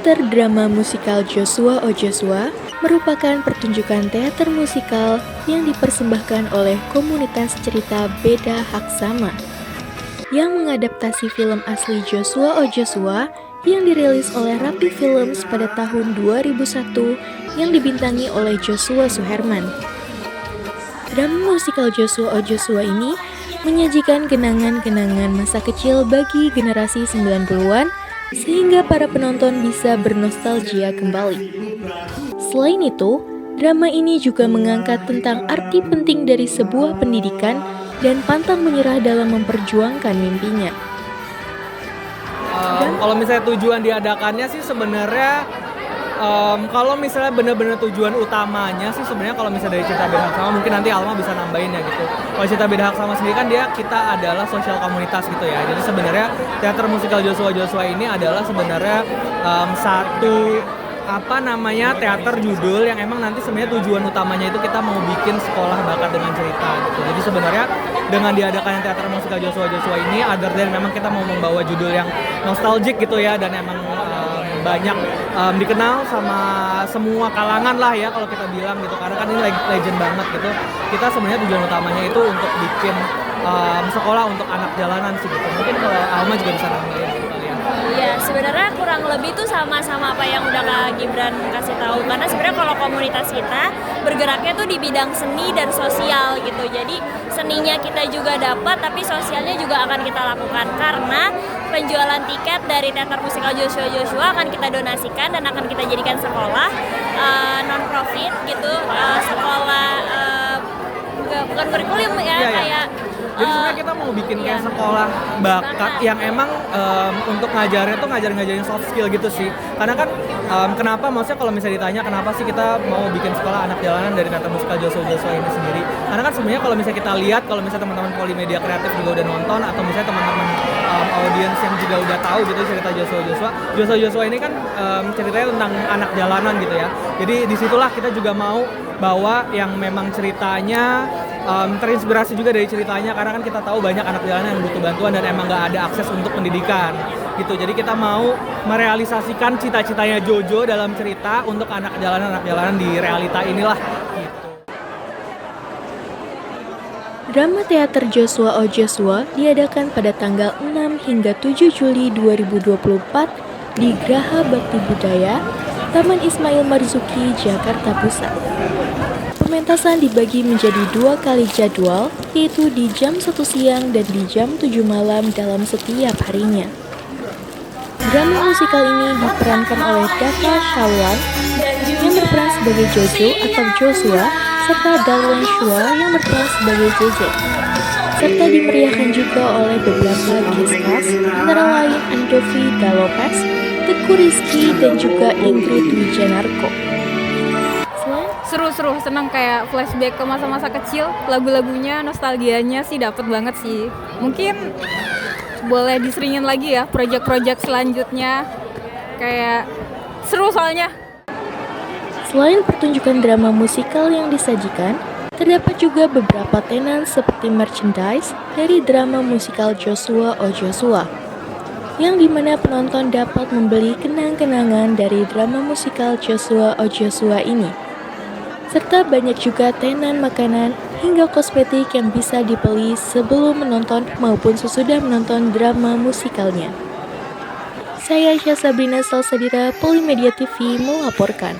Teater drama musikal Joshua O Joshua merupakan pertunjukan teater musikal yang dipersembahkan oleh komunitas cerita Beda Hak Sama yang mengadaptasi film asli Joshua O Joshua yang dirilis oleh Rapi Films pada tahun 2001 yang dibintangi oleh Joshua Suherman. Drama musikal Joshua O Joshua ini menyajikan kenangan-kenangan masa kecil bagi generasi 90-an sehingga para penonton bisa bernostalgia kembali. Selain itu, drama ini juga mengangkat tentang arti penting dari sebuah pendidikan dan pantang menyerah dalam memperjuangkan mimpinya. Kalau misalnya tujuan diadakannya sih sebenarnya kalau misalnya benar-benar tujuan utamanya sih sebenarnya kalau misalnya dari cerita Beda Hak Sama mungkin nanti Alma bisa nambahin ya gitu. Kalau cerita Beda Hak Sama sendiri kan kita adalah sosial komunitas gitu ya. Jadi sebenarnya teater musikal Joshua ini adalah sebenarnya satu teater judul yang emang nanti sebenarnya tujuan utamanya itu kita mau bikin sekolah bakat dengan cerita gitu. Jadi sebenarnya dengan diadakannya teater musikal Joshua ini other than memang kita mau membawa judul yang nostalgic gitu ya dan emang banyak dikenal sama semua kalangan lah ya kalau kita bilang gitu karena kan ini legend banget gitu. Kita sebenarnya tujuan utamanya itu untuk bikin sekolah untuk anak jalanan sih gitu. Mungkin kalau Alma juga bisa nambahin gitu kali ya. Iya, sebenarnya kurang lebih tuh sama-sama apa yang udah Kak Gibran kasih tahu. Karena sebenarnya kalau komunitas kita bergeraknya tuh di bidang seni dan sosial gitu. Jadi seninya kita juga dapat, tapi sosialnya juga akan kita lakukan karena penjualan tiket dari teater musikal Joshua akan kita donasikan dan akan kita jadikan sekolah non-profit gitu, sekolah bukan kurikulum ya, kayak jadi sebenarnya kita mau bikin kayak sekolah bakat yang emang untuk ngajarin tuh ngajarin soft skill gitu sih. Karena kan kenapa maksudnya kalau misalnya ditanya kenapa sih kita mau bikin sekolah anak jalanan dari teater musikal Joshua ini sendiri. Karena kan sebenarnya kalau misalnya kita lihat kalau misalnya teman-teman Polimedia Kreatif juga udah nonton atau misalnya teman-teman audiens yang juga udah tahu gitu cerita Joshua ini kan ceritanya tentang anak jalanan gitu ya. Jadi disitulah kita juga mau bawa yang memang ceritanya terinspirasi juga dari ceritanya karena kan kita tahu banyak anak jalanan yang butuh bantuan dan emang nggak ada akses untuk pendidikan gitu. Jadi kita mau merealisasikan cita-citanya Jojo dalam cerita untuk anak jalanan di realita inilah gitu. Drama teater Joshua O Joshua diadakan pada tanggal 6 hingga 7 Juli 2024 di Graha Bakti Budaya, Taman Ismail Marzuki, Jakarta Pusat. Pementasan dibagi menjadi 2 kali jadwal, yaitu di jam 1 siang dan di jam 7 malam dalam setiap harinya. Drama musikal ini diperankan oleh Dava Shawan yang berperan sebagai Jojo atau Joshua, serta Darwin Shua yang berperan sebagai JJ. Serta dimeriahkan juga oleh beberapa guest cast, antara lain Andovi Dalopes, Teguh Rizky, dan juga Ingrid Wijanarko. Seru-seru, senang kayak flashback ke masa-masa kecil, lagu-lagunya, nostalgianya sih dapet banget sih. Mungkin boleh diseringin lagi ya project-project selanjutnya, kayak seru soalnya. Selain pertunjukan drama musikal yang disajikan, terdapat juga beberapa tenan seperti merchandise dari drama musikal Joshua O Joshua, yang dimana penonton dapat membeli kenang-kenangan dari drama musikal Joshua O Joshua ini. Serta banyak juga tenan makanan hingga kosmetik yang bisa dibeli sebelum menonton maupun sesudah menonton drama musikalnya. Saya Aisyah Sabrina Salsadira, Polimedia TV melaporkan.